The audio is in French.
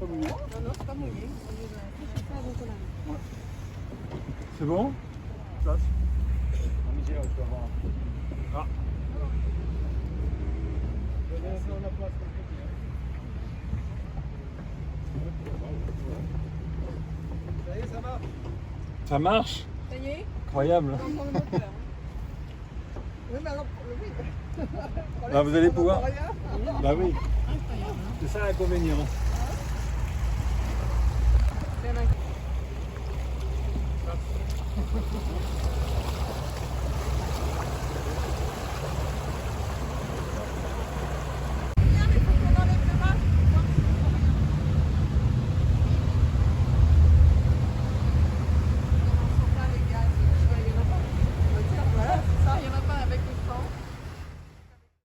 pas mouillé. Non, non, c'est pas mouillé. C'est bon? Place. Ah. Ça y est, ça marche. Ça marche? Ça y est? Incroyable. On entend le moteur. Oui, mais alors, oui. Là, vous allez pouvoir. Rien. Bah oui. C'est ça l'inconvénient.